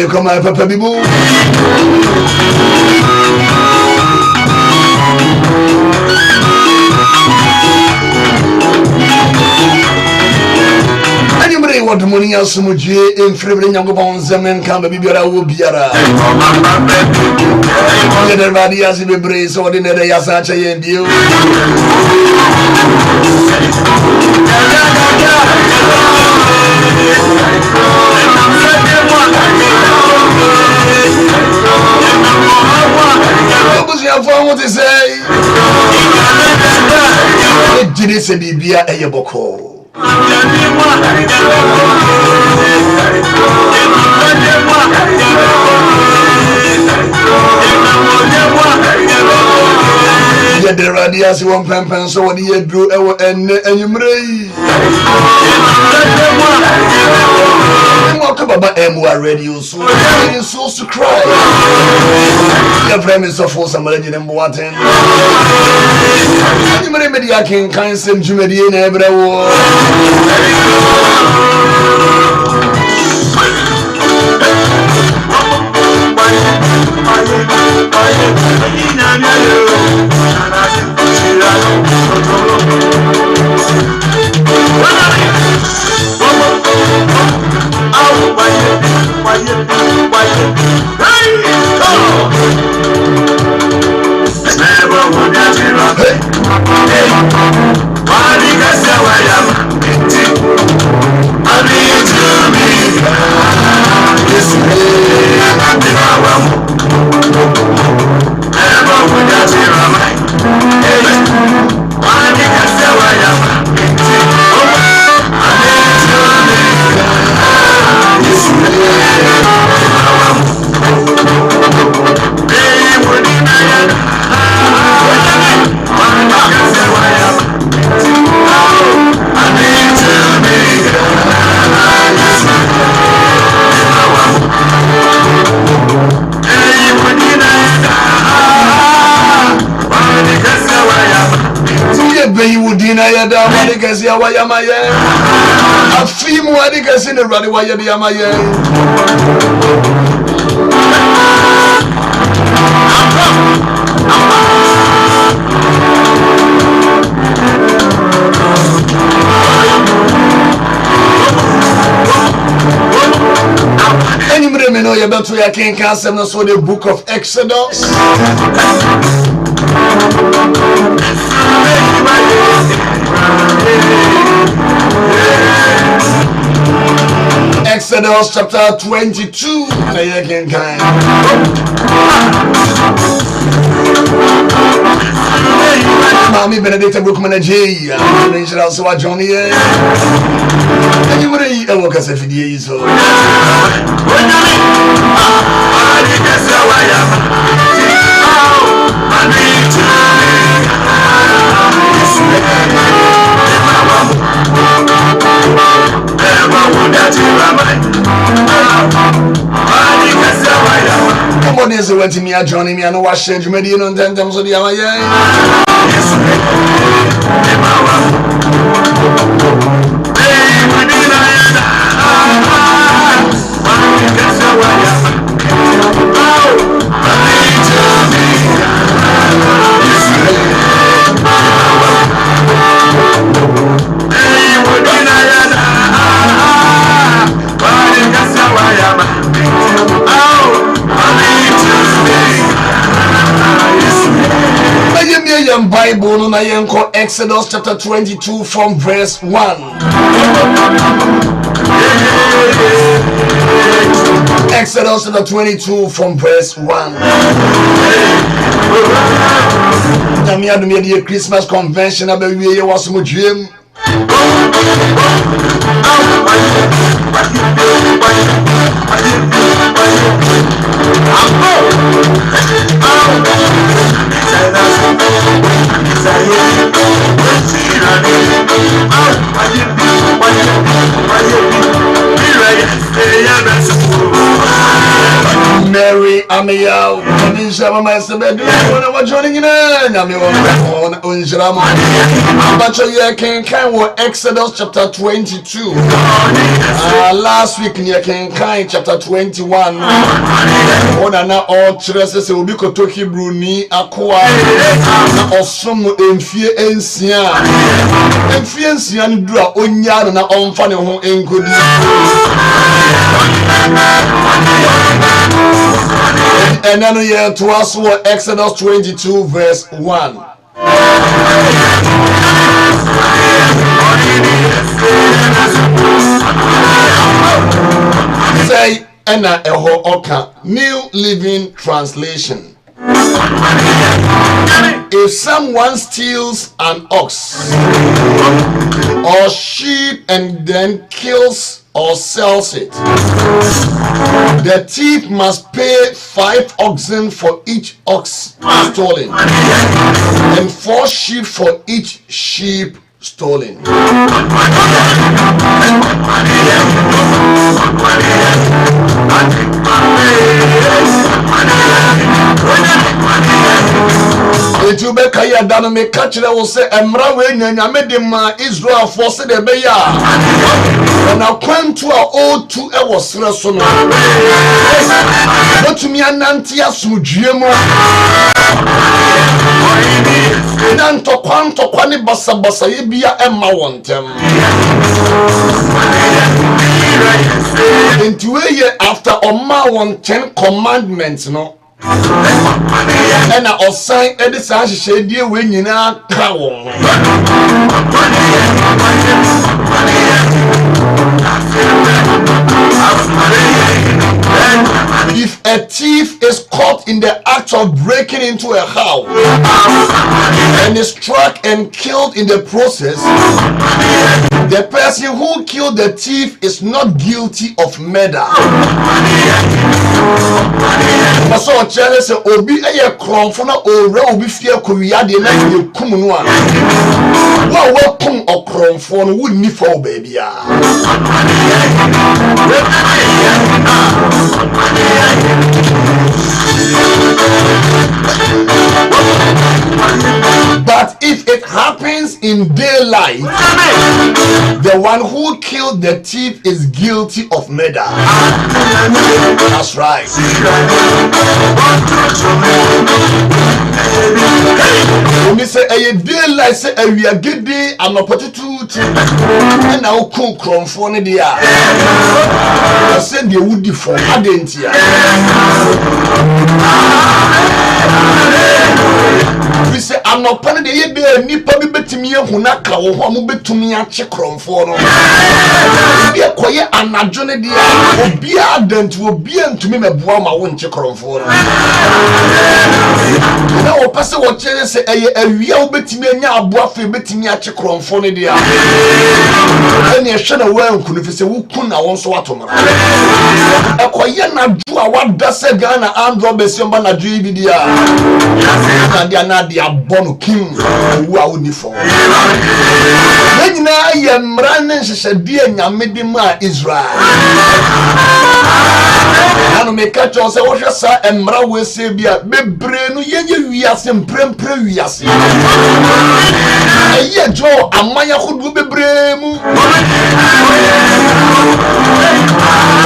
Come on, Papa Bibu. Anybody want money as much in February? Young bones and come baby will be a everybody has been brace or in the day as such a view. What to say? Did it say be a yaboko? Yeah, the radius one pen so what do you do and you may walk about MWA radio so you're supposed to cry. Your friend is so full somebody in water. You may be Akenkansem Jumedi in every war. Because you are my a few more because in the rally why you are my anybody know about to Akenkansem so the book of Exodus. Exodus chapter 22. Mommy Benedict Brookman J. National so Johnny. And you may work as a video. So what is it to me? I join me and wash it. You made it on 10 times of the hour. Bible na yenko Exodus chapter 22 from verse 1. Exodus chapter 22 from verse 1. Christmas convention about we was my dream. Mary, I'm out. I'm joining in. Exodus chapter 22. Last week, chapter 21. All churches will be to Hebrew ni akwa or some in fear and sian. And fear and sian do a onyan na on funny home in good. And then we are to us what Exodus 22 verse 1. Say Ena Eho Oka, New Living Translation. If someone steals an ox or sheep and then kills or sells it, the thief must pay 5 oxen for each ox stolen and 4 sheep for each sheep stolen. It will be Kaya Dano me catch it. I will say, Emra when I made them Israel for said the Beya. And I went to our old 2 hours. But to me, and Nantia Sujimo Nanto Quanto Quani Bassa Bassa Yibia Emma want them. Into a year after Oma 10 commandments, no. And I assign Edison shade you when you are cow. If a thief is caught in the act of breaking into a house and is struck and killed in the process, the person who killed the thief is not guilty of murder. So Charles said, "Obi eye kronfona ore obi fie kowiya de na ye kum no a. Wa kum okronfo no wunni fo baby a." But if it happens in daylight, the one who killed the thief is guilty of murder. That's right. When you say a daylight, say we are giddy, I'm a potato, and now cook from phone the air. I said the woody for Adentia. We say I'm not planning the year nipa be betimia hunaka wo ho betumi ache kromfo no be koye anadwone dia obi adantu obi antumi meboa ma wo nche kromfo no na wo pese wo chere se eye awia wo betimi anya aboa fe betimi ache kromfo no dia ene ehwe na wo ankunu fi se wo kun na wo nso watomara koye na du a wada se Ghana andro besion na du bi dia na dia na dia bono kim wo a woni fo nyina ye mran nhyehyede anyamede ma Israel anu me ka cho se wo hwe sa emra wo se bia bebre no yenye wiase mprempre wiase eye jo amanya hodu bebre mu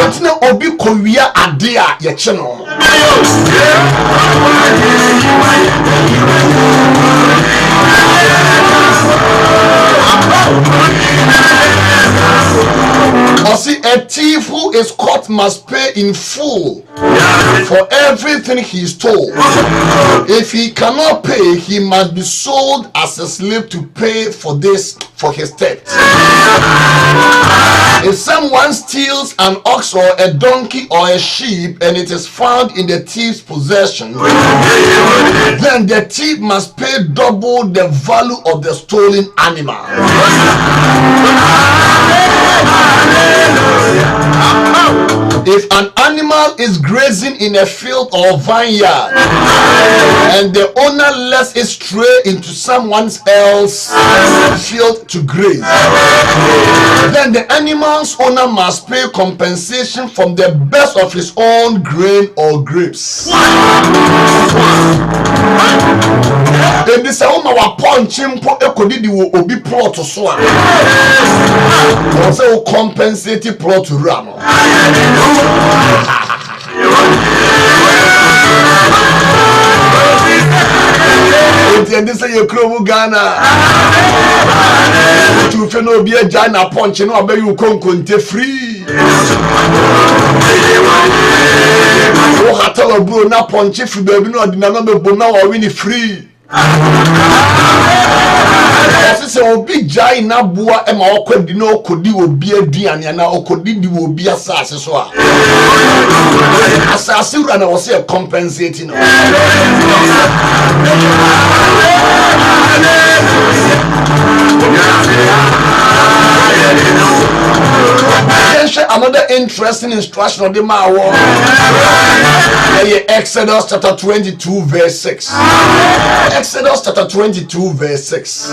otina obi kowia ade a ye che no or see, a thief who is caught must pay in full for everything he stole. If he cannot pay, he must be sold as a slave to pay for his theft. If someone steals an ox or a donkey or a sheep and it is found in the thief's possession, then the thief must pay double the value of the stolen animal. If an animal is grazing in a field or vineyard and the owner lets it stray into someone else's field to graze, then the animal's owner must pay compensation from the best of his own grain or grapes. Then this woman was punching for a could be plot to swallow. Also compensate plot to run. This is your crew Ghana. To feno be a Jana punch, and I'll be you conte free. Oh, Hatala Bro, not punch if you baby, no, the Bona or winning free. This is a big giant Nabua and my could no could do be a Diana or could do be a sass. Assassin, and I was here compensating. Another interesting instruction of the Mawa. Exodus chapter 22 verse 6. Exodus chapter 22 verse 6.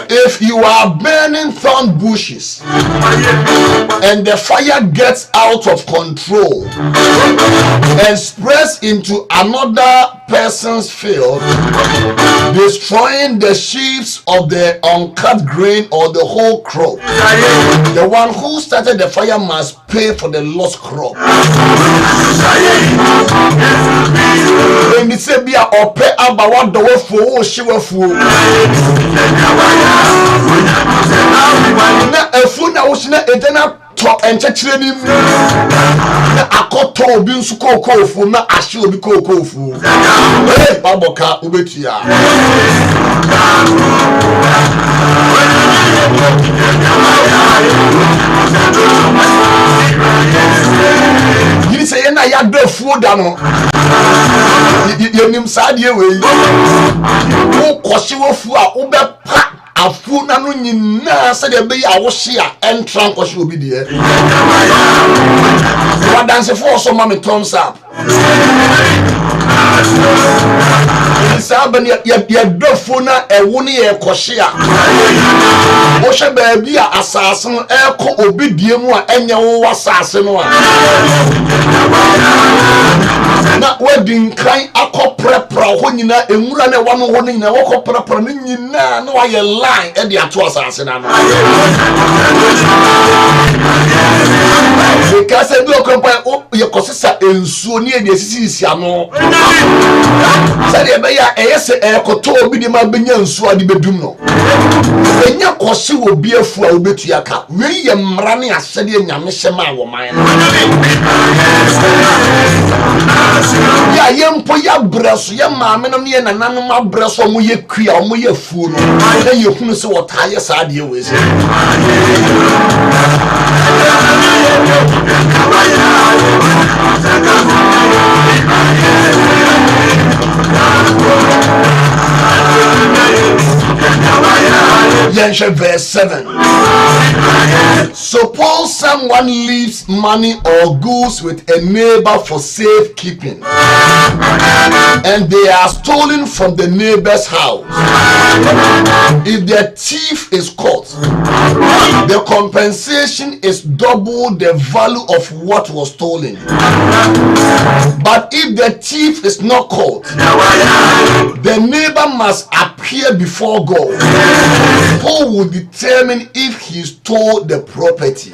If you are burning thorn bushes and the fire gets out of control and spreads into another person's field, destroying the sheaves of the uncut grain or the whole crop, the one who started the fire must pay for the lost crop. When you say be a pay about what the wolf for she will fool. Now a fool now was not a and checking him. I caught to be so cold, not I should be cold. Baboka Ubetia. You say, and I had the food down. You name Sadia way. Oh, Koshiwa Fua, Uber. A fool nano nyina said the be a washia and trunk was will be there. What dance for so mommy thumbs up? Saban ya dofuna e woni e koshia. Wo hwe baby a assassin e ko obidie mu a enye wo assassin no a. Na wedding kan akoprepra ho nyina enwura na wa no ho nyina wo koprepra no nyina na wa ye line e de ato assassin na no. Because e do kompa ye kosisa ensuo ni e de sisi ano. Sade be ya eyese ekoto obi de ma benya nsuo ade bedum no. Enya kose obi afu a obetua ka. We ye mra ne asede nyame hyema wo man no. Ya yempo ya breso ya maame no ne nananom abreso mo ye kua mo ye fu no. Na ye hunu se wotaye saade ye wese. Verse 7. Suppose someone leaves money or goods with a neighbor for safekeeping, and they are stolen from the neighbor's house. If the thief is caught, the compensation is double the value of what was stolen. But if the thief is not caught, the neighbor must appear before God, who will determine if he stole the property.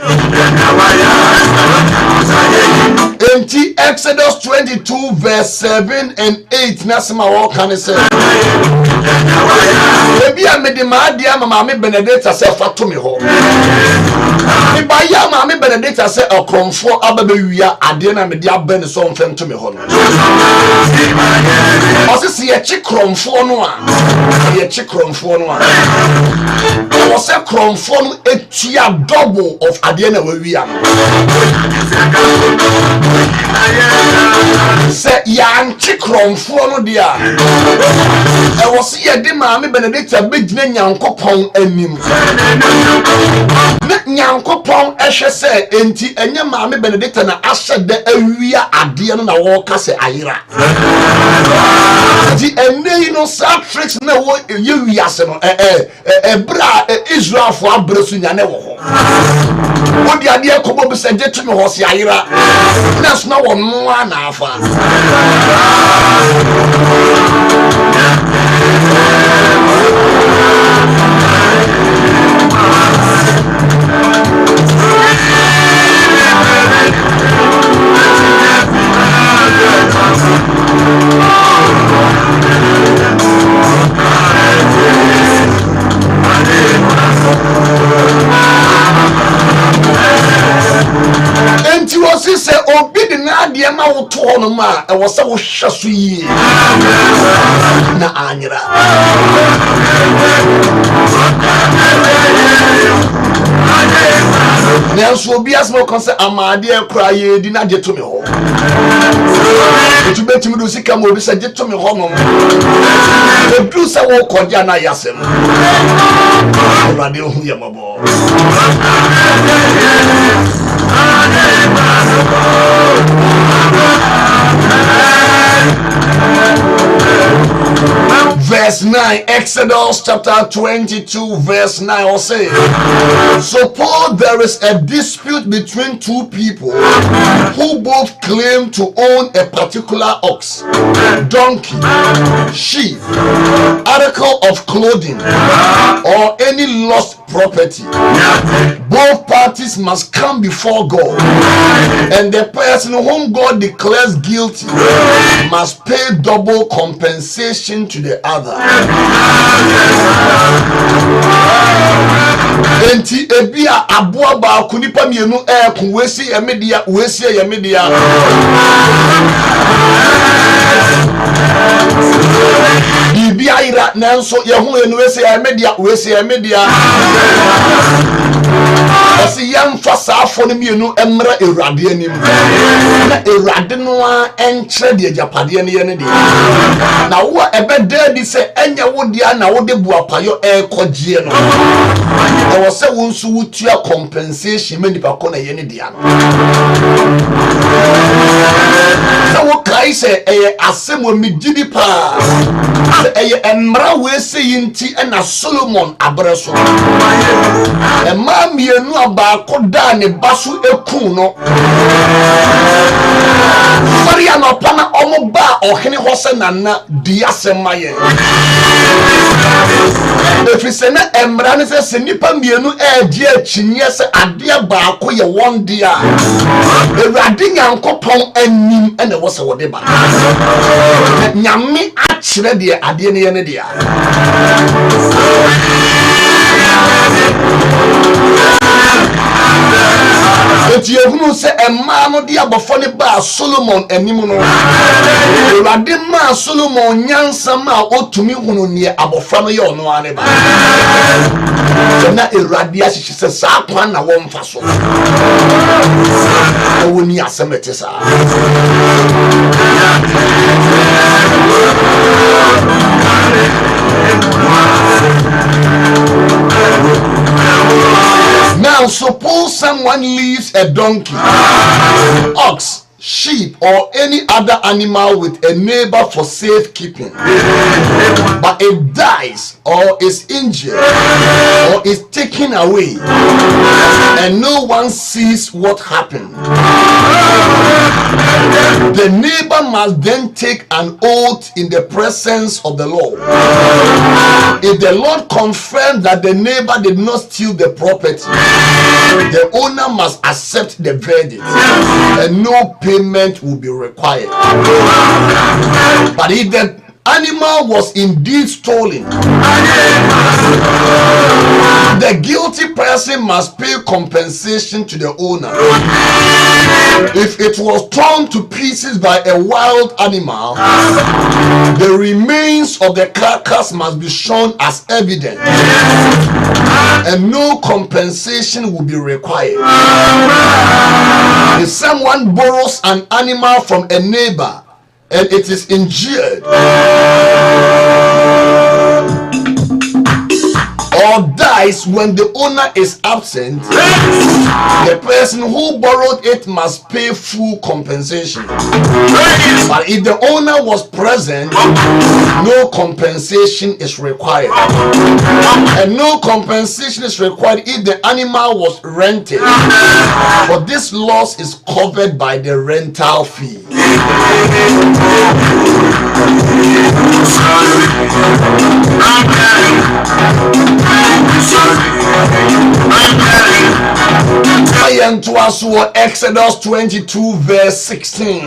In Exodus 22 verse 7 and 8, Nasima Walkan said, maybe I made the Madia Mamma Benedetta self to me home. If I am Mammy Benedict I said a comfort ababewia adena me dia ben so mfem to me hono. Ose se ye chi kromfo no a ye chi kromfo no a o se kromfo no etua double of adena wawia se ya nchi kromfo no dia e wo se ye de Mammy Benedict abegina Nyankopon anim Nyankopon ehwe se enti enye Mammy Benedict na ahyede awia ade no na wo ka se ayira di ene no sa tricks na wo ye wiase no bra Israel fo abresu nya ne wo ho wo di ade akobo be se je tumi ho se ayira na so na wo no na afa enti wo si se obi de na ade ma wo to no ma e wo se wo hwa so yi na anyira Nelso obi asmo kon se amade ekura ye di na je to me ho etu betimi do sika mo obi se je to me ho no edu se wo koja na yasem radio hu ye mabo Verse 9, Exodus chapter 22, verse 9 will say, suppose there is a dispute between two people who both claim to own a particular ox, donkey, sheep, article of clothing, or any lost property. Both parties must come before God, and the person whom God declares guilty must pay double compensation to the other. Enti ebia aboa ba kunipa mienu ku wesi emedia wesi emedia bibia ira nanso ye hu enu wesi emedia osi yam fasa afo ne mienu emra Ewurade anim na Ewurade no a enkyere de agapade ne ye ne de na wo ebeda di se enya wo dia na wo de buapayo ekogye no e wo se wo nsu wutua compensation mani pa ko na ye ne dia no so wo kai se asem wo migidi pa eye emra we se yinti na Solomon abreso mienu abako da ne basu eku no Maria no pana omo ba ohene ho se nana diasemaye efise na emra ne se nipa mienu edi akyinye se ade baako ye won dia Ewurade Nyankopon anim ene wo se wo de ba nyame akyere de ade ne ye ne dia eti ehunu se emma no de abofo ne ba Solomon anim no Ewurade ma Solomon nyansa ma otumi hunu ne abofo no ye ono ane ba na Ewurade ahyehyɛ se saa kwa na wo mfa so woni asemete saa now suppose someone leaves a donkey, ox, sheep, or any other animal with a neighbor for safekeeping, but it dies or is injured or is taken away and no one sees what happened. The neighbor must then take an oath in the presence of the Lord. If the Lord confirms that the neighbor did not steal the property, the owner must accept the verdict and no payment will be required. But if the animal was indeed stolen, The guilty person must pay compensation to the owner. If it was torn to pieces by a wild animal, the remains of the carcass must be shown as evidence, and no compensation will be required. If someone borrows an animal from a neighbor and it is injured or dies when the owner is absent, the person who borrowed it must pay full compensation. But if the owner was present, no compensation is required. And no compensation is required if the animal was rented, for this loss is covered by the rental fee. Exodus 22 verse 16.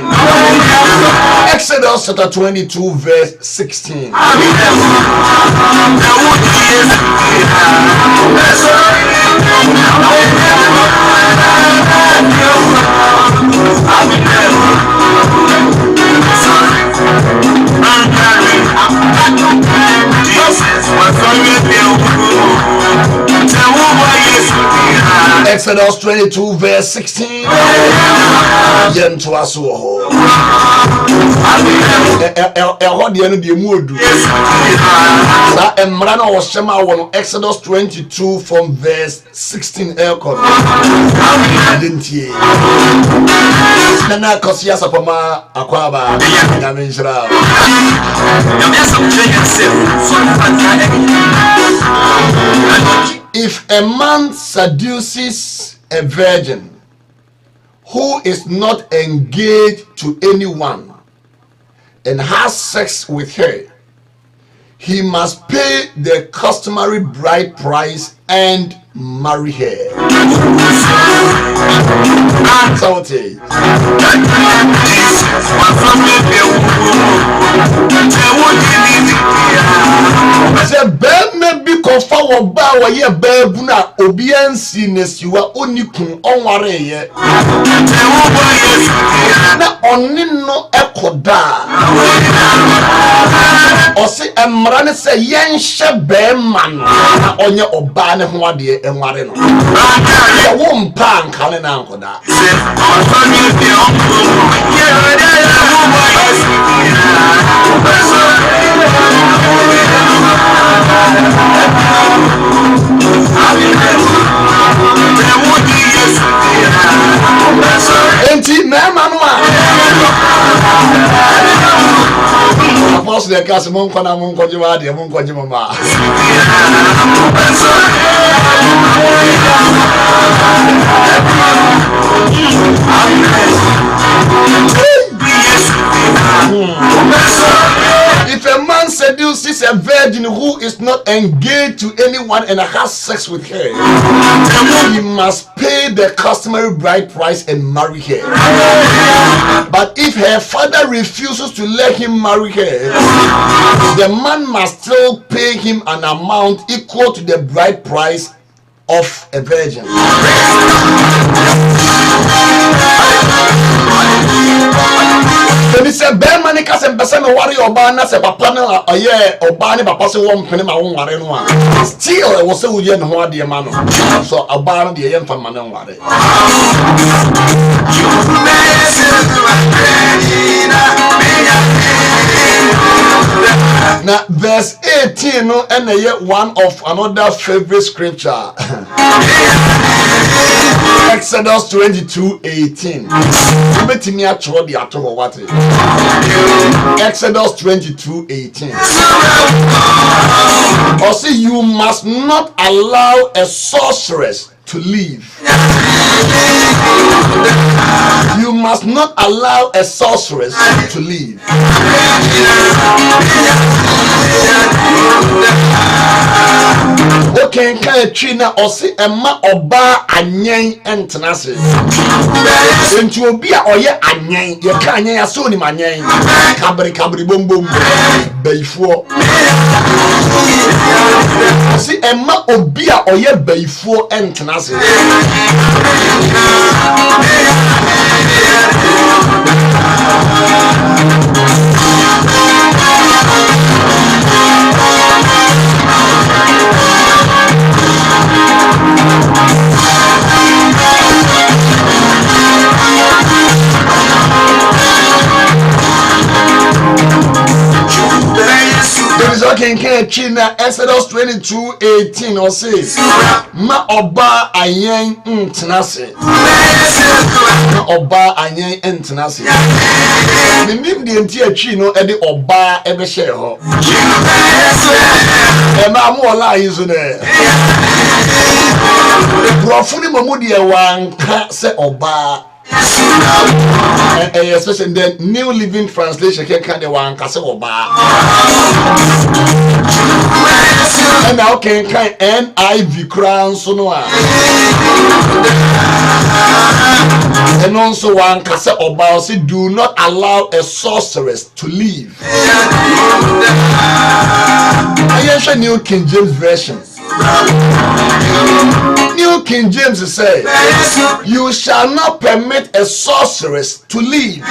Exodus chapter 22 verse 16. Exodus 22 verse 16. Exodus 22 from verse 16. If a man seduces a virgin who is not engaged to anyone and has sex with her, he must pay the customary bride price and marry her. Kofa wo ba wo ye baabu na obi ansi nesiwa onikun onware ye na onni no ekoda osi emra ne se yenhye be man na onye oba ne ho ade enware no wo mpa nka ne na nkoda enti mema no Apostle de Kasi mon kona mon koji wa de mon koji mama If a man seduces a virgin who is not engaged to anyone and has sex with her, he must pay the customary bride price and marry her. But if her father refuses to let him marry her, the man must still pay him an amount equal to the bride price of a virgin. He said, "Ben manika se bese me wari oba na se papa na oye oba ni papa se wo mpene ma wo ware no a still wo se wo ye ne ho ade ma no so oba no de ye mfa ma no ware." Now verse 18 no and one of another favorite scripture. Exodus 22:18. Exodus 22:18. Or see, you must not allow a sorceress to live. You must not allow a sorceress to live. Okay, can China or see a ma oba anyen entenase. Into obia oye anyen, ye kanya so ni manyen. Kabri bom bom. Beifo. See, Emma Obia or ye before entrance. China Exodus 22:18 or says ma oba ayen ntenase ma oba ayen ntenase menim de nti atwi no e de oba e be hye ho e ma mo ola yizo ne brofuni mamudi e wanka se oba especially in the New Living Translation can kind of one kase oba and now can kind NIV crown so no and also one kase oba say do not allow a sorceress to live. I use New King James Version. New King James says, you shall not permit a sorceress to live.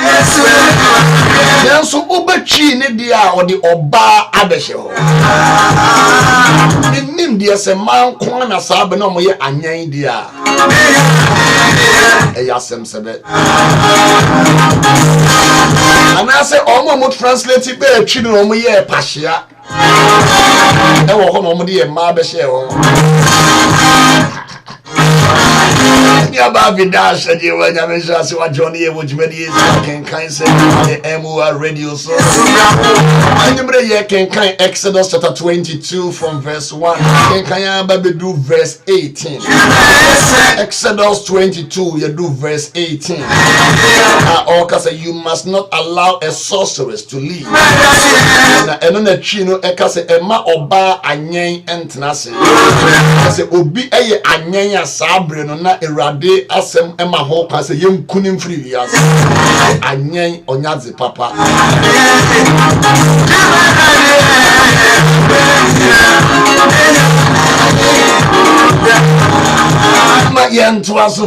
Then so ubechi ne dia or the oba abesho. Nim dia se man kwa na sabe no mo ye anyan dia. Eyasem sebe. And I say omo mo translate be atwi no mo ye pahia. E wo ho no mo de ma beshe ho. Ya baby dash and you when I'm just what Johnny which many is Akenkansem the MOR radio so anybody here can kind Exodus chapter 22 from verse 1 can baby do verse 18 Exodus 22 you do verse 18 Oka say you must not allow a sorceress to live and on the chino eka say ema oba anyen entnase say obi eye anyen ya sabre no na erade asem ema ho ka say yemkunim free yas anyen onyaze papa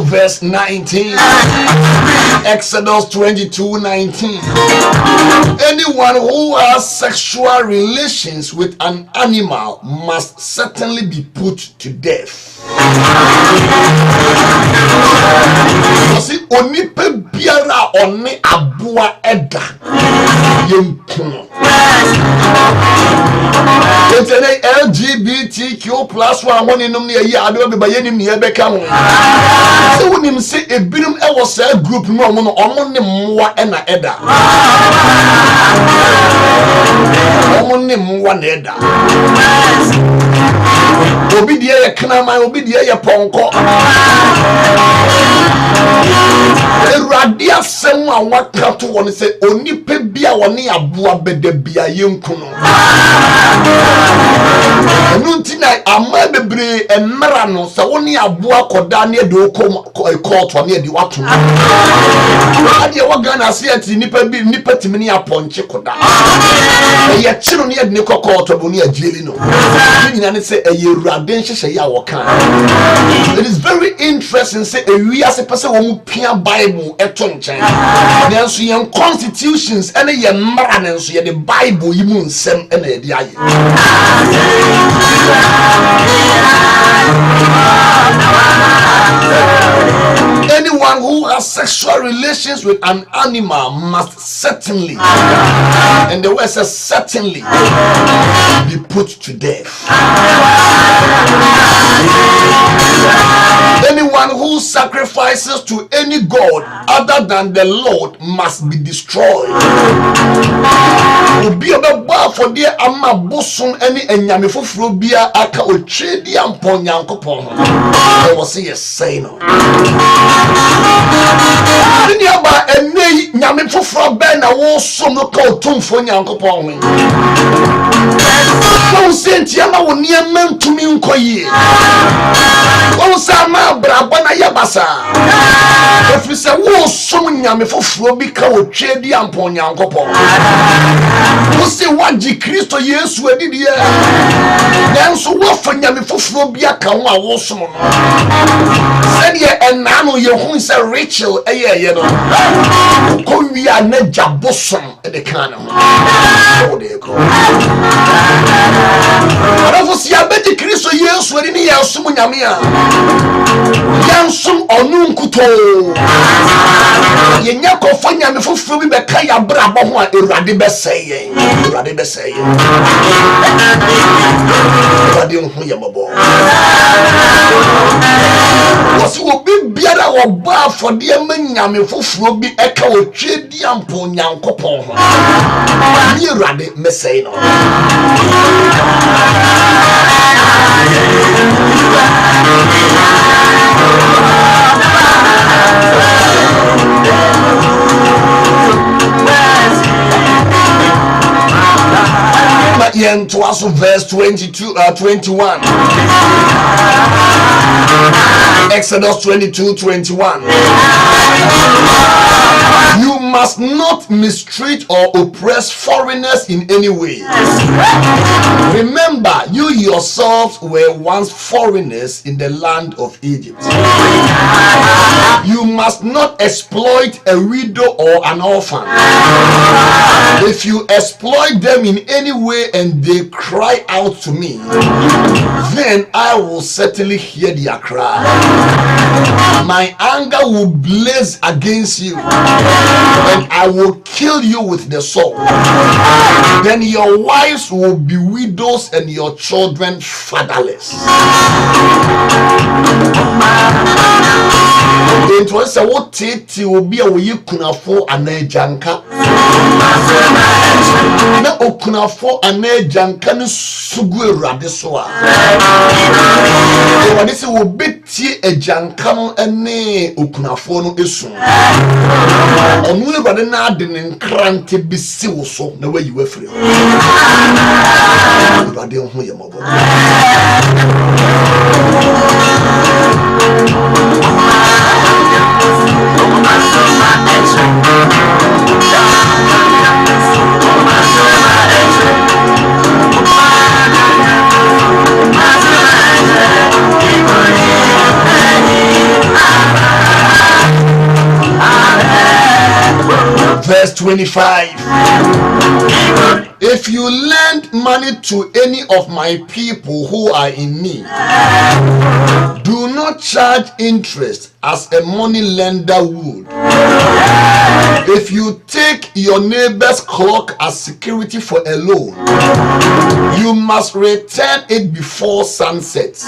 verse 19 Exodus 22:19 anyone who has sexual relations with an animal must certainly be put to death. See onipa biara oni aboa eda yemkuno Etene LGBTQ plus one one in the year ado be bayenim ne beka ho se wonim se ebirum e wo sa group no omo ne mwa e na eda omo ne mwa na eda obi die ye knama obi die ye ponko Eradia sem a waka to won se onipa bia woni aboa beda bia yenkuno nuntina ama bebre emra no se woni aboa koda ne de court ne de wato ade waga na se ati nipa bi nipa timini aponche koda ye chiro ne de ne court bo ne agieli no nyina ne se eyerade nhyehyɛ ya woka it is very interesting say ewia se pese wo pia Bible eto nchen nanso yen constitutions ene ye mmara nanso ye the Bible yi mu nsem ene ye de aye anyone who has sexual relations with an animal must certainly and the word says certainly be put to death. Anyone who sacrifices to any god other than the Lord must be destroyed. Obi obeba for dia ama bosom any enyame foforo bia aka otwedi ampon yankopon ho. I was say no. Ni aba enei nyame foforo be na wo som no ka otumfo yankopon ho. Wọ́n sẹ́ntì ama wọ́n ní ẹ̀mẹ́ ntumi nkọ́ yìí. Wọ́n sá ama brabọ́ na yẹ basa. If you say, "Whoa, so many nyame foforo bi ka wo twedi ampo nyankopon." Wo say what ji Kristo Yesu adidi ya. Nanso wo fa nyame foforo bi aka ho a wo som no. Said ye enano ye hu say Rachel eye no. Ko wi a na jabosom e de kan ho. So de ko. Ara si abedi Kristo Yesu adidi ya som nyame a. Yansum onu nkuto. Yenya ko fa nyame foforo bi be ka ya bra bo ho a Awurade be sey. Awurade be sey. Awurade hu ye mabo. Wasi obi biara wo ba afode ma nyame foforo bi e ka wo twedi ampo nyankopon ho. Ni Awurade me sey no. To us verse 21. Exodus 22:21. You must not mistreat or oppress foreigners in any way. Remember, you yourselves were once foreigners in the land of Egypt. You must not exploit a widow or an orphan. If you exploit them in any way and they cry out to me, then I will certainly hear their cry. My anger will blaze against you, and I will kill you with the sword. Then your wives will be widows and your children fatherless. It was a what it will be a way kunafo anejanka. Na okunafo anejanka ni sugu radiswa. Wadisi will beti a jankano ene okunafo no esu. Only rather not than in cranty be so the way you were free. Verse 25. If you lend money to any of my people who are in need, do not charge interest as a money lender would. If you take your neighbor's cloak as security for a loan, you must return it before sunset.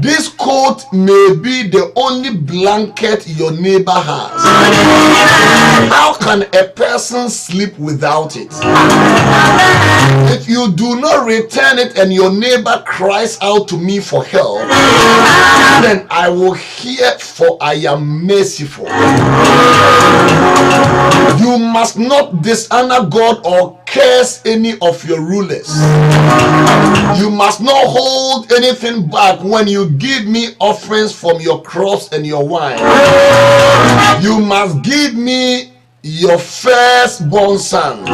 This coat may be the only blanket your neighbor has. How can a person sleep without it? If you do not return it and your neighbor cries out to me for help, then I will hear, for I am merciful. You must not dishonor God or curse any of your rulers. You must not hold anything back when you give me offerings from your crops and your wine. You must give me your firstborn sons.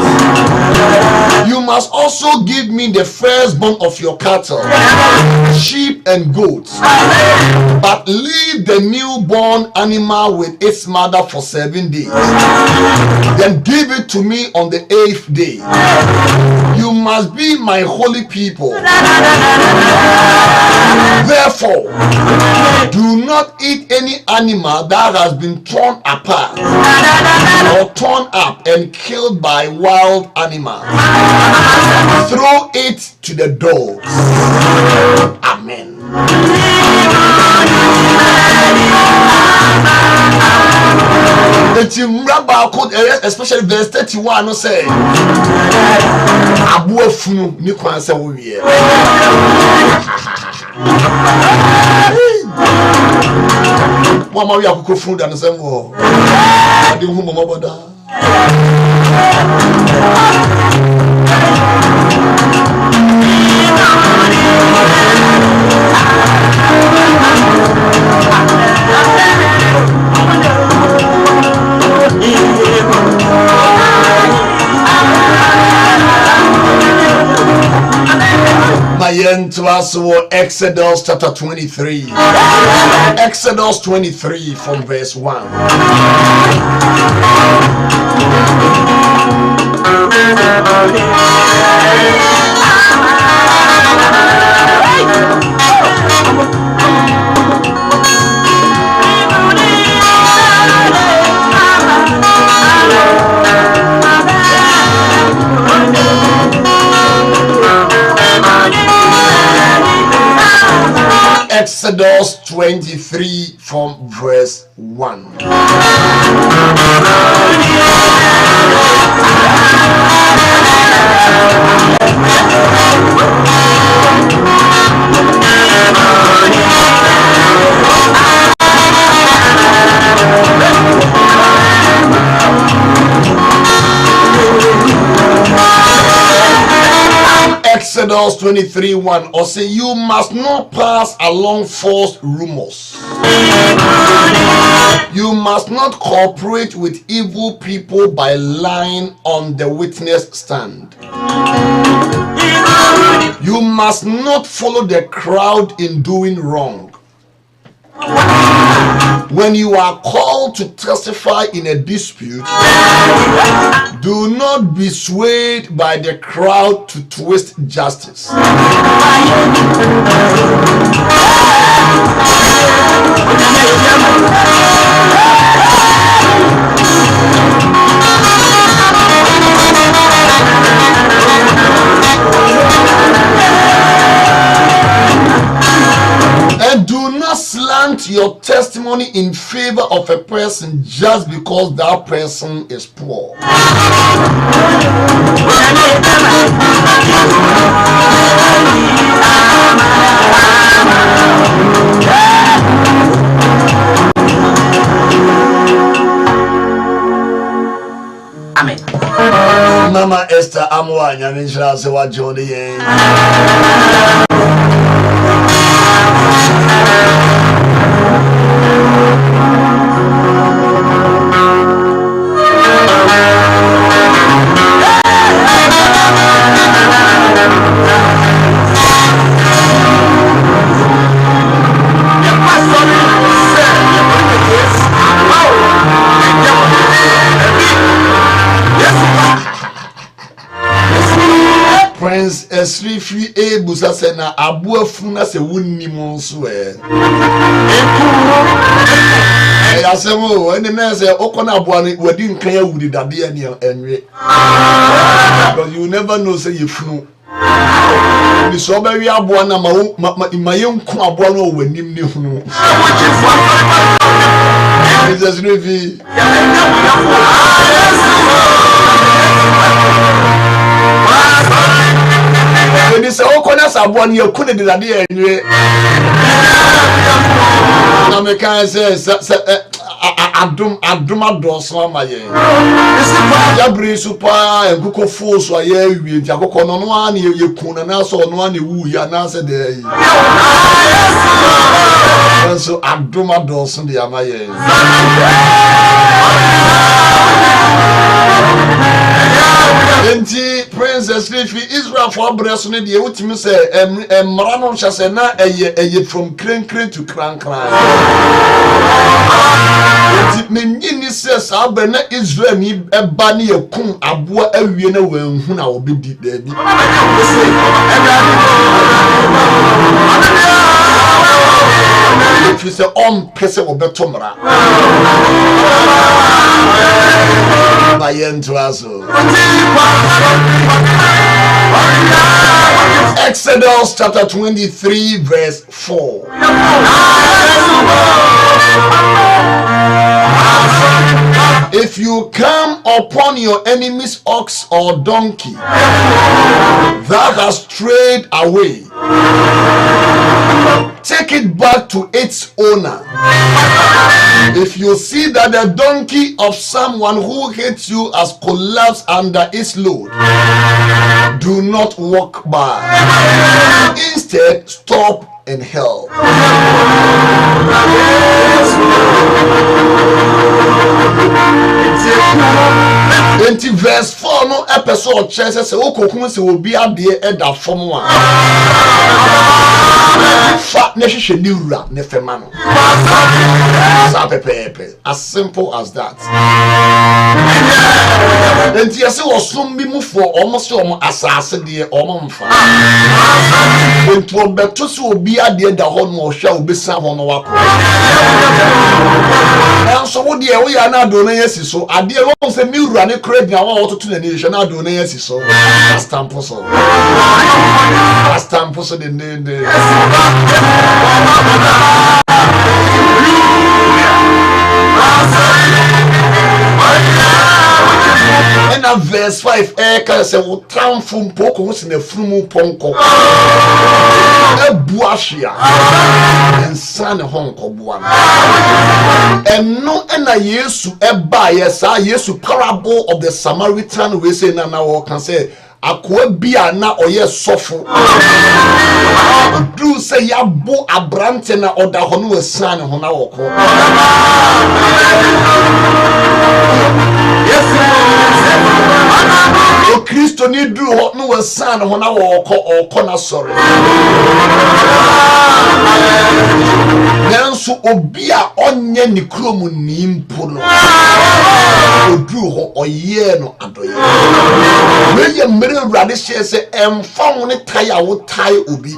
You must also give me the firstborn of your cattle, sheep and goats. But leave the newborn animal with its mother for 7 days. Then give it to me on the 8th day. You must be my holy people. Therefore, do not eat any animal that has been torn apart or torn up and killed by wild animals. Throw it to the dogs. Amen. Especially verse 31 no say abu afunu ni kwan se wo wie mama wi akoko funu da no se mo ade hu mama boda to us Exodus chapter 23. Exodus 23 from verse 1. Exodus 23 from verse 1. Exodus 23:1 or say, you must not pass along false rumors. You must not cooperate with evil people by lying on the witness stand. You must not follow the crowd in doing wrong. When you are called to testify in a dispute, do not be swayed by the crowd to twist justice. And do not slant your testimony in favor of a person just because that person is poor. Amen. Mama Esther Amwanya Ninja Sewa Jodi. Prince Esrifi Ebusa se na abuafu na se wonni mo nso yasemo ene na se okona abua ni wadi nkan ya wudi dade ani enwe because you never know say you funu ni so ba wi abua na ma yenku abua no wanim ne hunu Esrifi when you say, oh, Conas, I want you couldn't do that. I can't say, I do my doors on my year. Jabri super and Google Force, or yeah, you Jacob on one, you couldn't answer on one, you answer there. And so I do my doors on the Amaye. Enti Princess Leafy Israel for breast ne de wutimi say emrano chase na eye from crane to cran. Enti menyi say sa be na Israel ni eba ne yakun aboa awie na wanhu na obedi dabi. If you say pese obeto mra Exodus chapter 23 verse 4. If you come upon your enemy's ox or donkey that has strayed away, take it back to its owner. If you see that the donkey of someone who hates you has collapsed under its load, do not walk by. Instead, stop and help. Verse 4 no episode chese se okokun se obi ade eda form one. Fat nation new rap nefemano. As simple as that. And yes, it was soon be moved for almost assassin dear Omamfa. When to better so be a dear the whole shall be some on our and so what dear we are now doing so I dear once a new running crate now to the nation now doing so last time possible. Last time possible in the and a verse 5 eka say wo town from poko wo se frumu ponko e buashia and san honko bua and no na Yesu e ba yesa Yesu parable of the Samaritan we say na wo can say akwa bia na oye sofo do say ya bo abrante na oda ho no san ho na wo ko yes o Kristo ni duru ho no we san ho na wo ko na sorry nanso obi a onye ni kromu ni mpo no oduru ho oye no adoye we ye mere urade hye se emfa wo ne tai a wo tai obi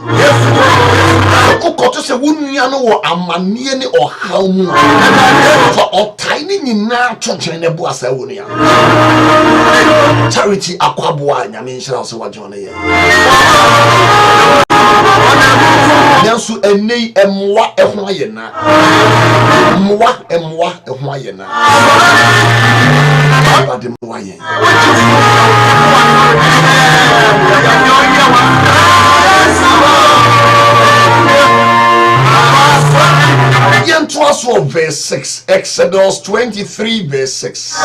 kokoto se wonua no wo amane ne ohaw mu fa otai ni nyina tonchen ne bo asa wo nua charity akwaboa nyame nhyira so wajone ye nanso enei emwa ehwa ye na emwa ehwa ye na abade mwa ye verse 6, Exodus 23 verse 6.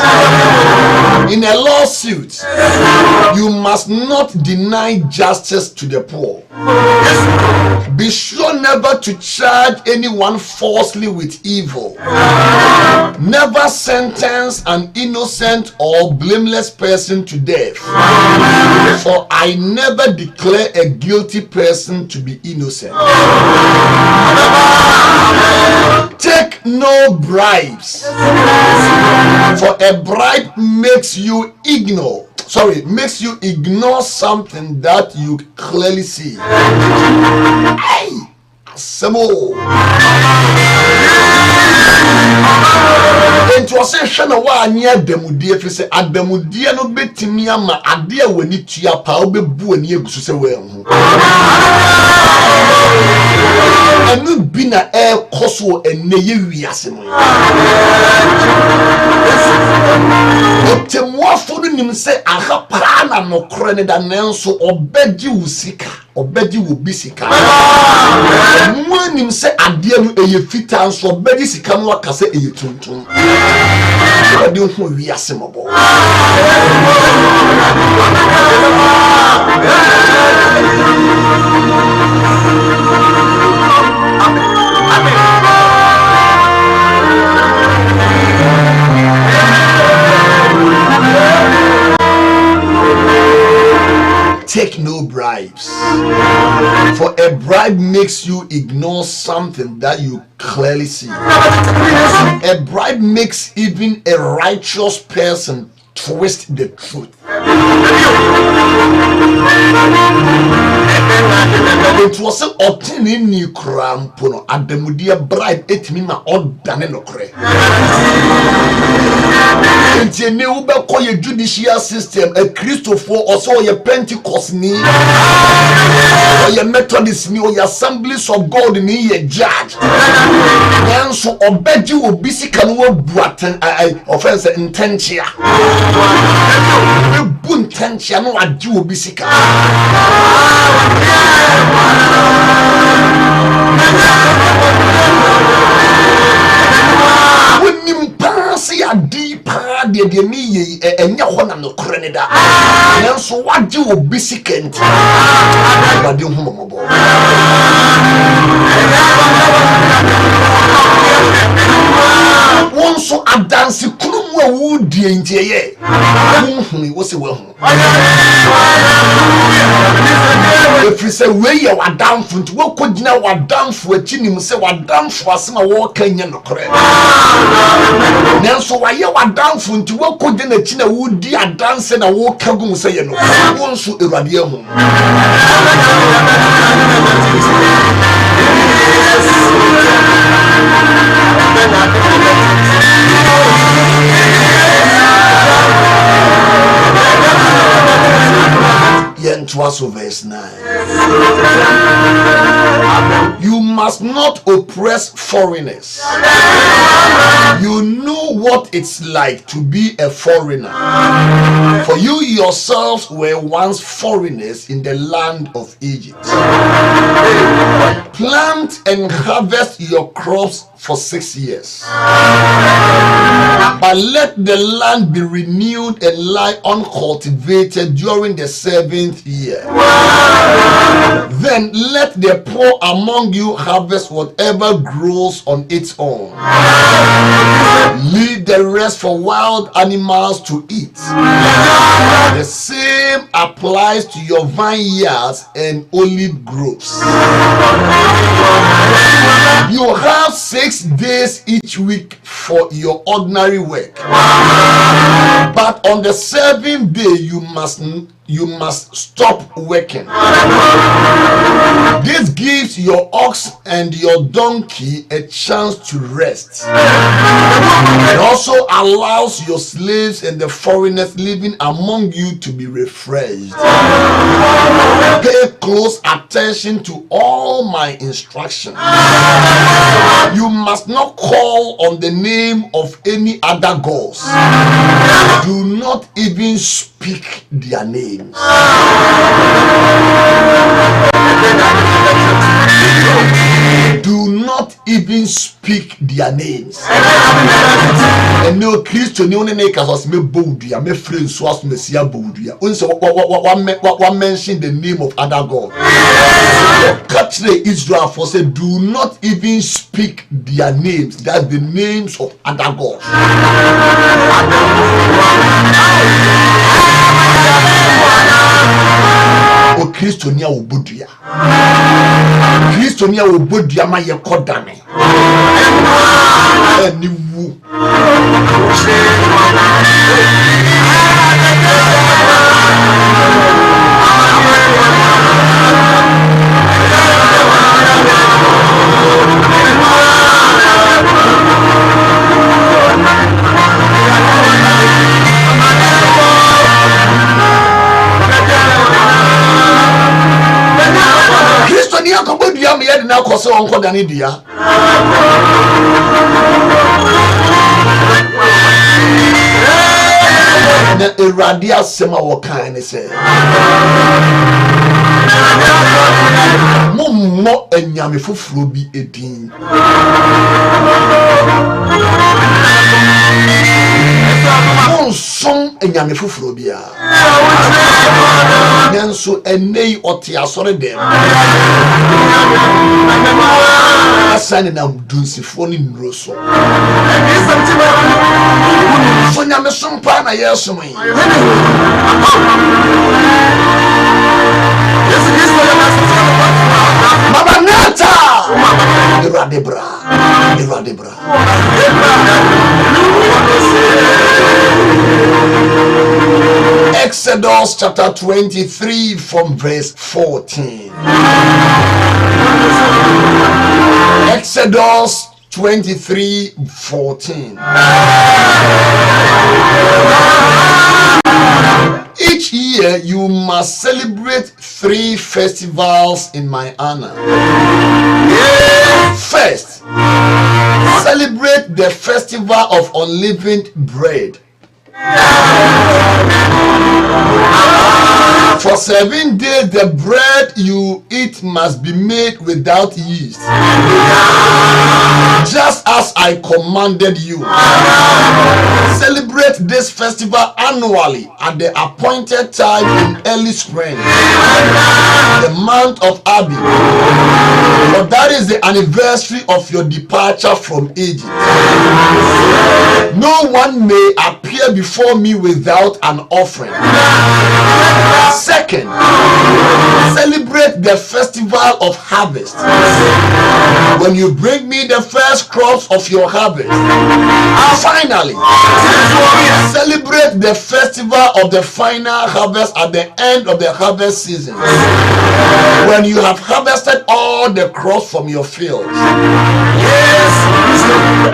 In a lawsuit, you must not deny justice to the poor. Be sure never to charge anyone falsely with evil. Never sentence an innocent or blameless person to death. For I never declare a guilty person to be innocent. Take no bribes, for a bribe makes you ignore something that you clearly see. Hey, Samo. It was a shana wa near Demudi if you say at Demudia no betimia ma adia when it ya pa be bu and ye say well. And you been a air coso and neyiasim. But more for him say a haprana no credit and so or bed you sika or bed you will be sika. When him say a dear a fit and so bed is come like I say a tuntum. I don't know we are simable. Take no bribes, for a bribe makes you ignore something that you clearly see. A bribe makes even a righteous person twist the truth. It was an obtaining new crown puno at the Mudia bribe 8 mina odd than no cray. It's a new call your judicial system, a Christopher or so your Pentecost knee, or your Methodist knee, or your Assemblies of God knee, a judge. And so obey you will be sick and will button offense intentia. Buntentia no a Jew be sick. When you pass a deeper, the me and your one no crenida. And so what you will be sick and but you once so a dance a wood ye. What's the well? If you say we are down for to what could now are down for a chin, say what down for some walking in the correct. Now, so why you are down for to what could in the chin would dear dance and a walk come say no one so irradium. Verse 9. You must not oppress foreigners. You know what it's like to be a foreigner. For you yourselves were once foreigners in the land of Egypt. Plant and harvest your crops for 6 years. But let the land be renewed and lie uncultivated during the 7th year. Then let the poor among you harvest whatever grows on its own. Leave the rest for wild animals to eat. The same applies to your vineyards and olive groves. You have 6 days each week for your ordinary work, but on the 7th day you must stop working. This gives your ox and your donkey a chance to rest. It also allows your slaves and the foreigners living among you to be refreshed. Pay close attention to all my instructions. You must not call on the name of any other gods. Do not even speak their names. Do not even speak their names. And no Christian, no one was me Boudia, me friends was Messia Boudia. What mention the name of other God. Catch the Israel for say, do not even speak their names. That's the names of other gods. O Christonia Ubudia. Christonia Ubudia ma ye kodane. Eni wu. Christonia Ubudia me yet now koso onko dani dia. Na eradia sema wakan ni se mo enyame foforo bi edin monsom enyame foforo bia nanso enei oti asore dem asane na dunsifo ni nroso so nyame sompa na yeso mai Mama Nata Iradebra Exodus chapter 23 from verse 14. Exodus 23:14. Each year you must celebrate 3 festivals in my honor. First, celebrate the festival of unleavened bread. For 7 days the bread you eat must be made without yeast, just as I I commanded you. Celebrate this festival annually at the appointed time in early spring, the month of Abib, for that is the anniversary of your departure from Egypt. No one may appear before me without an offering. Second, celebrate the festival of harvest, when you bring me the first crops of your harvest. Finally, celebrate the festival of the final harvest at the end of the harvest season, when you have harvested all the crops from your fields.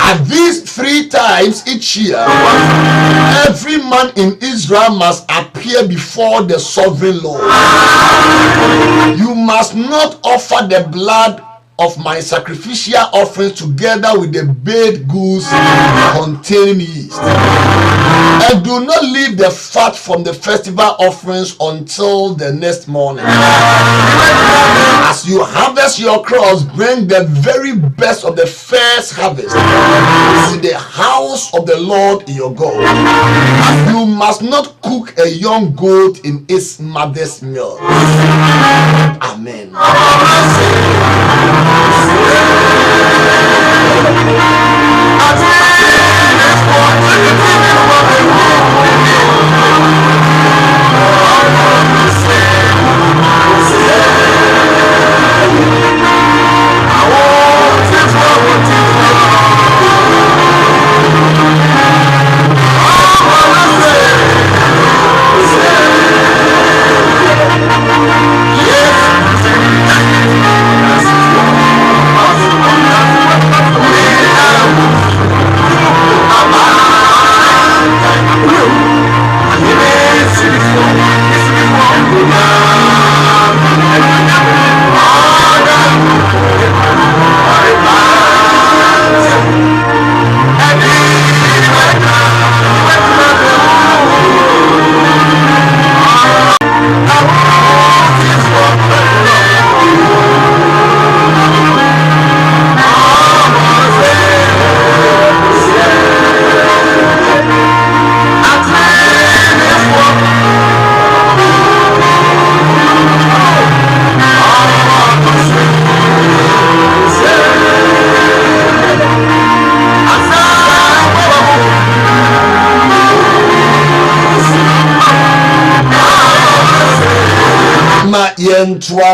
At these 3 times each year, every man in Israel must appear before the sovereign Lord. You must not offer the blood of my sacrificial offerings together with the baked goods containing yeast. And do not leave the fat from the festival offerings until the next morning. As you harvest your crops, bring the very best of the first harvest to the house of the Lord your God. You must not cook a young goat in its mother's milk. Amen.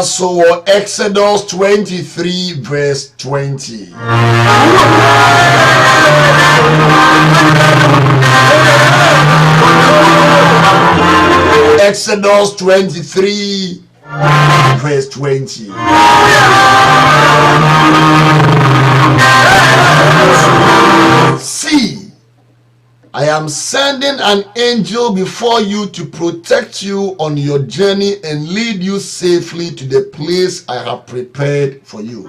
So Exodus 23 verse 20. Exodus 23 verse 20. See, I am sending an angel before you to protect you on your journey and lead you safely to the place I have prepared for you.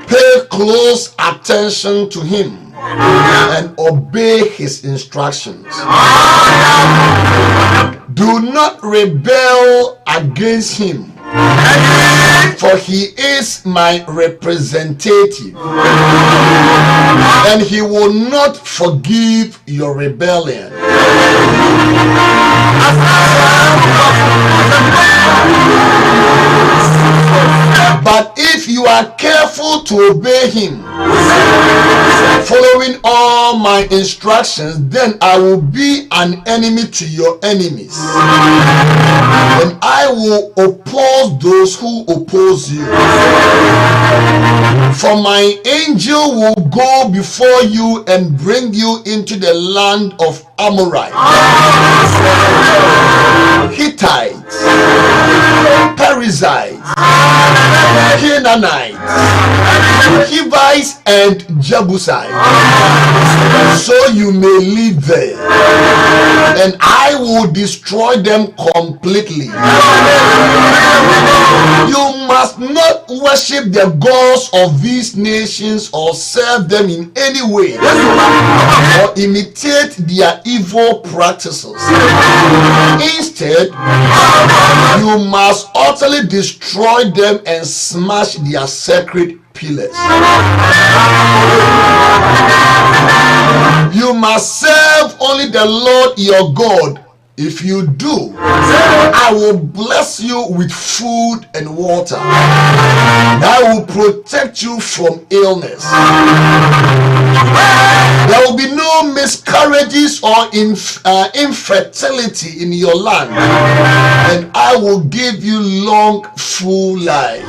Pay close attention to him and obey his instructions. Do not rebel against him, for he is my representative, and he will not forgive your rebellion. But if you are careful to obey him, following all my instructions, then I will be an enemy to your enemies, and I will oppose those who oppose you. For my angel will go before you and bring you into the land of Amorites, Hittites, Perizzites, Canaanites, Hivites, and Jebusites, so you may live there, and I will destroy them completely. You must not worship the gods of these nations or serve them in any way or imitate their evil practices. Instead, you must utterly destroy them and smash their sacred pillars. You must serve only the Lord your God. If you do, I will bless you with food and water. I will protect you from illness. There will be no miscarriages or infertility in your land, and I will give you long, full life.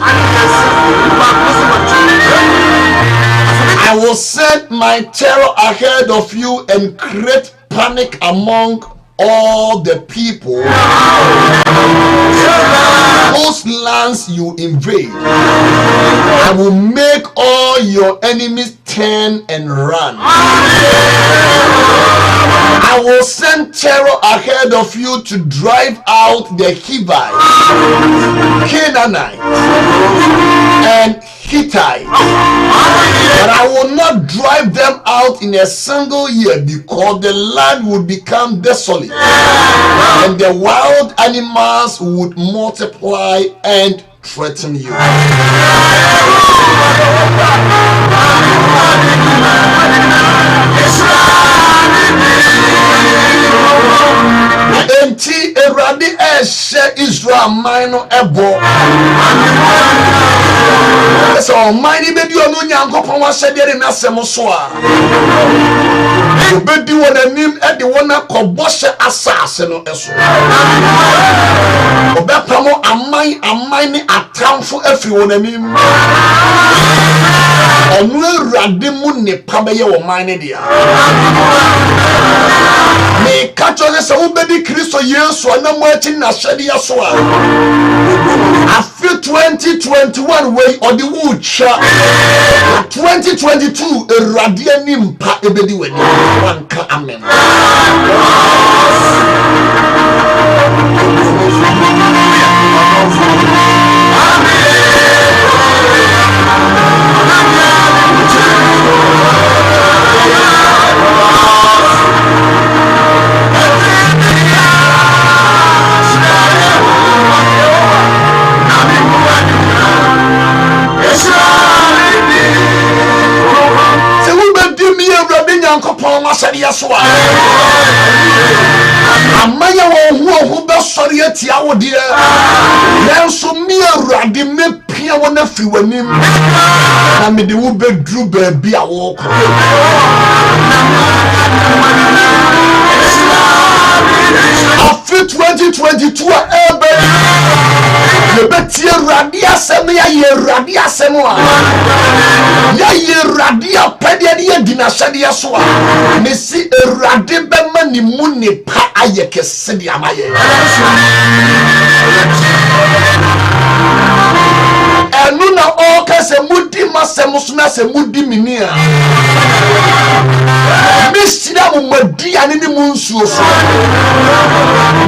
I will send my terror ahead of you and create panic among all the people whose lands you invade. I will make all your enemies turn and run. I will send terror ahead of you to drive out the Hivites, Canaanites, and Hittites, but I will not drive them out in a single year, because the land would become desolate and the wild animals would multiply and threaten you. Enti Eradi eshe Israel mino ebo. So mine be di onu Nyankopon wa hye na asem so a. Obedi won anim e de won akobɔ hye asase no eso. Obepamo aman ni atamfo afiri won anim. Onu Erade mu nipa be ye wo man ne dia. Me catch se ubedi Kristo Yesu na mo achi na hyede ya so a afi 2021 wey odi wu cha 2022 Erade ani mpa ebedi wani wanka amen. Nyankopon asade so a amanya wo be sori atia wo de nanso mi Awurade mepia wo na fi wanim na me de wo bedru ba bi a wo ko afi 2022 ebe le betie Awurade asem ya ye Awurade asem a ya ye Awurade apede de yedina hyade so a mesi Awurade be mani mu ne pa aye kese de amaye enu na o kase mudi masem so na se mudi mini a misira mo madia ne mu nsuo so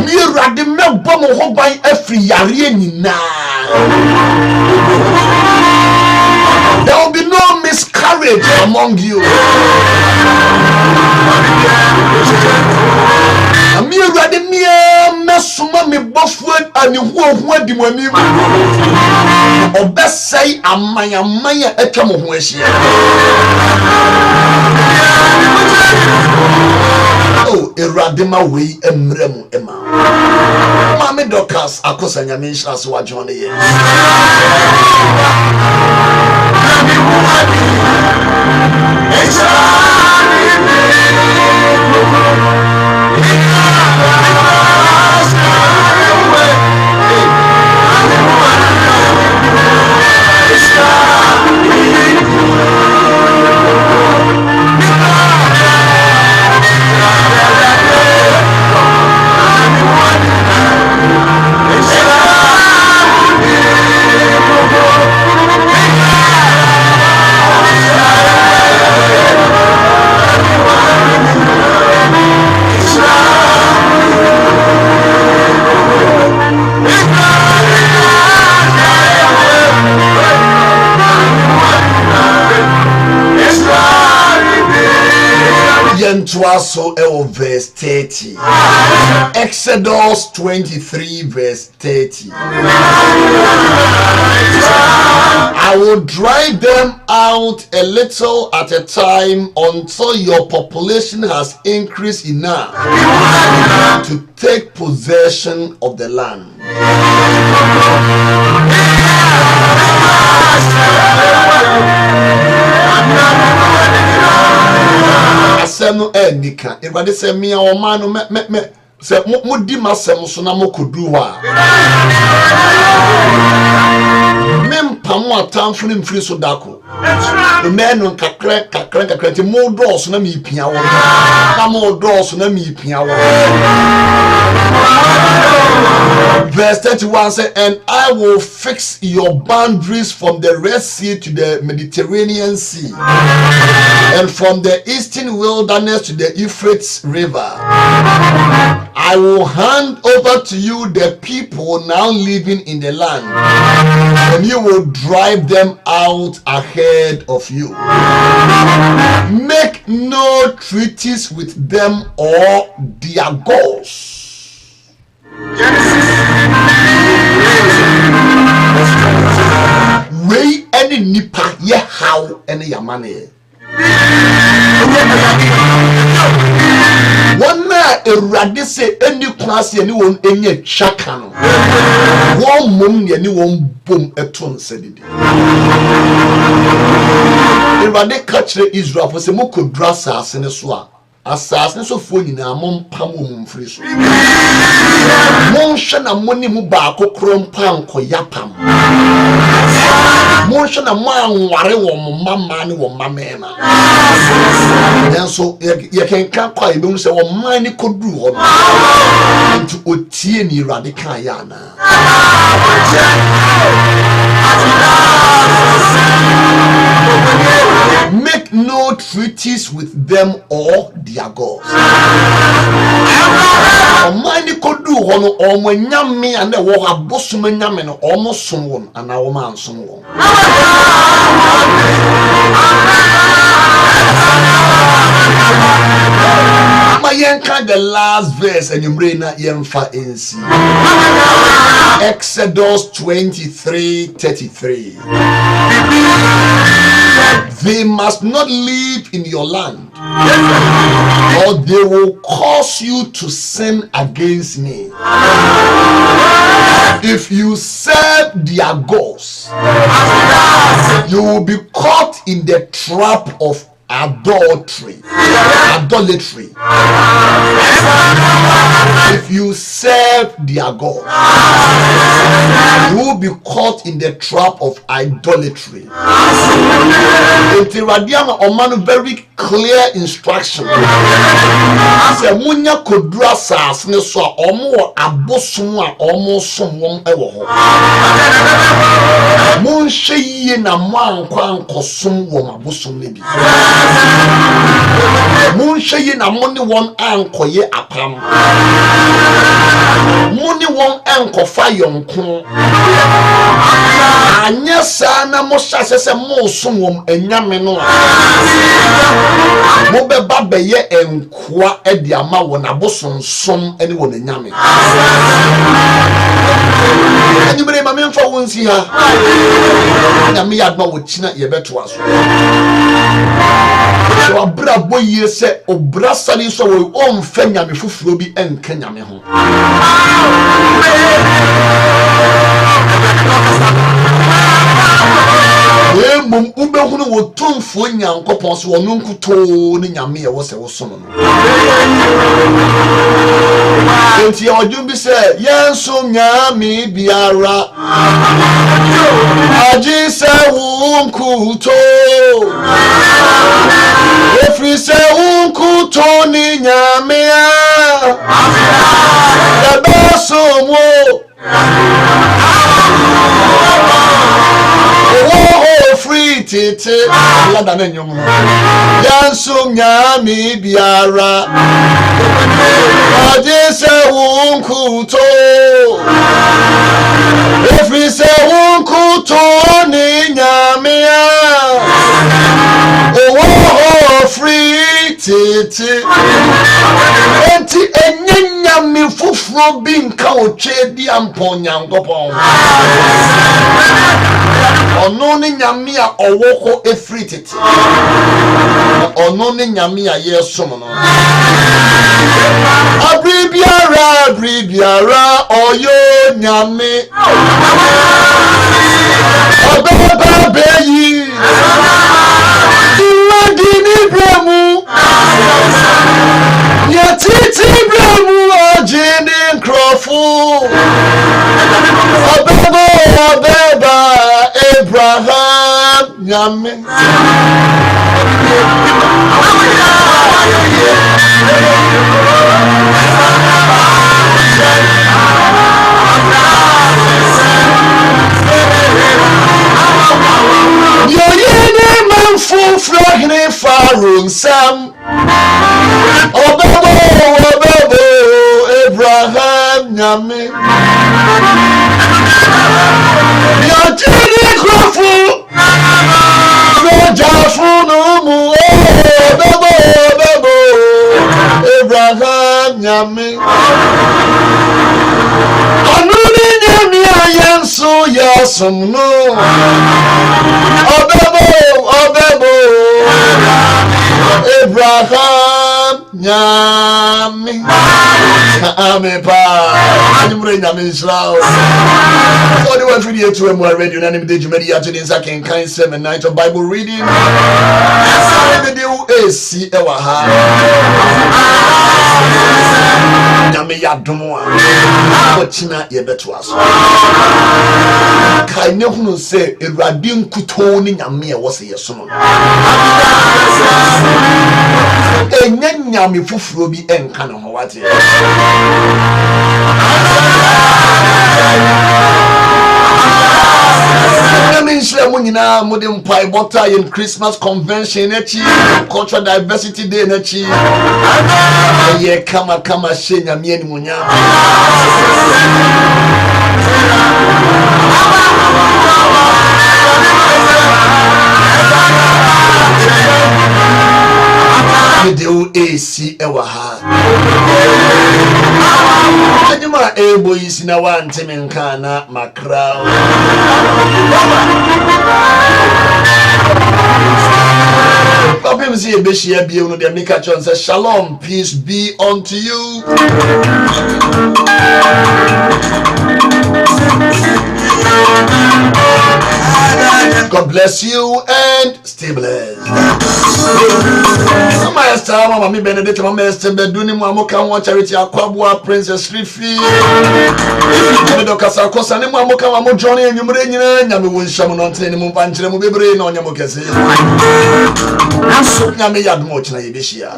mi Awurade mebɔ mo ho ban afiri yare nyina. There will be no miscarriage among you. Ami Awurade mia mesoma me bofu ani huohu di mo anim. Obesai amanya atwa mo ho ahia. Oh, Awurade ma wei emrem ema. Mame Dorcas akosa nyame nhira so wajon ye. so verse 30. Exodus 23 verse 30. I will drive them out a little at a time until your population has increased enough to take possession of the land. Asem enika everybody say me o man no me say mo di masem so na mo kodu ho a mempam atamfo ne mfiri so dako me no kakra ti mo do so na me pia wo na mo do so na me pia wo. Verse 31 says, and I will fix your boundaries from the Red Sea to the Mediterranean Sea, and from the eastern wilderness to the Euphrates River. I will hand over to you the people now living in the land, and you will drive them out ahead of you. Make no treaties with them or their gods. Way any nipa ye how any yamane. One night a say any class anyone any chakano. One mum anyone boom a ton said it. If catch the Israel for some could dress us in a swap. Assassin so phone in a mom pam free so. Motion a money mubako chrome pan ko yapam. Motion a man worry one mamma or mamma. Then so you can can't quite don't say what money could do to Otieni Radicayana. Make no treaties with them or their gods. Money could do one or when young me and the war have bossman yaman almost someone and our man someone. My yanka the last verse and you bring that yemfa in see. Exodus 23:33. They must not live in your land, or they will cause you to sin against me. If you serve their gods, you will be caught in the trap of idolatry. If you serve their God, you will be caught in the trap of idolatry. Very clear instruction. Say munya kodura sas ne so omo abosom a omo som won ewo ho. Mun hye na mo ankwa ankosom won abosom ne bi. Mun hye na mo ne won ankoye apam. Mun ne won ankofa yonko. Anya sa na mo hyase se mo som won anyame no. Mo be ba be ye enkwa e di ama won abosonsom ene won anyame. Anyi mere ma me mfa won si ha. Nyame ya adma wo china ye beto aso. So abra boye se obra sali so wo omfa nyame fufuro bi enka nyame ho. Mum ube hunu wo tumfo nyankopon so wonu nkuto ni nyame ye wo se wo so no. Enti odun bi se yenso nyame biara aji se wo nkuto efri se wo nkuto ni nyame a ebe so mo free tete lada na nyom yanso nyame biara adise wonkuto efri se wonkuto ni nyame a owo free tete enti enyanyame fufuro bi nka otwe di ampon nyankopon ono ne nyame a owoko efri tete ono ne nyame a yesom no abribiara oyo nyame Obaba beyi Agyenim bremu Yatiti bremu Agyenim krofo Obaba Abraham nyame Fragni farun sam Obabo Abraham nyame Yatini krofu Rojafu no mu Obabo Abraham nyame Anuni nyame ayanso yasum no Obabo Abraham nyame amepa anyumre nyame israel so the one video to em radio na nim de jumadi ya to the Akenkansem night of Bible reading video AC ewa ha nyame ya domo a ochina ye beto aso kai ne hunu se Awurade nkuto ni nyame e wo se yeso no enya nyame fufuro bi enka no ho wate Modern pie butter in Christmas convention cultural diversity day yeah kama shenya mieni munya video AC ewa ha Ajima ebo isi na wante menkana makra Papa msi ebeshi ya biye uno dia mika chon say shalom, peace be unto you. God bless you and stay blessed. Master Mama Benedict, my master Beduni Mamoka, one charity, Aquabua, Princess Rifi. Docasa Cosa, Mamoka, Johnny, and Yumrena, Yamu Shaman on Tenemu Panchemu Bibre, no Yamokasi. Yami Yadmoch Naibishia.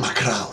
Macrow.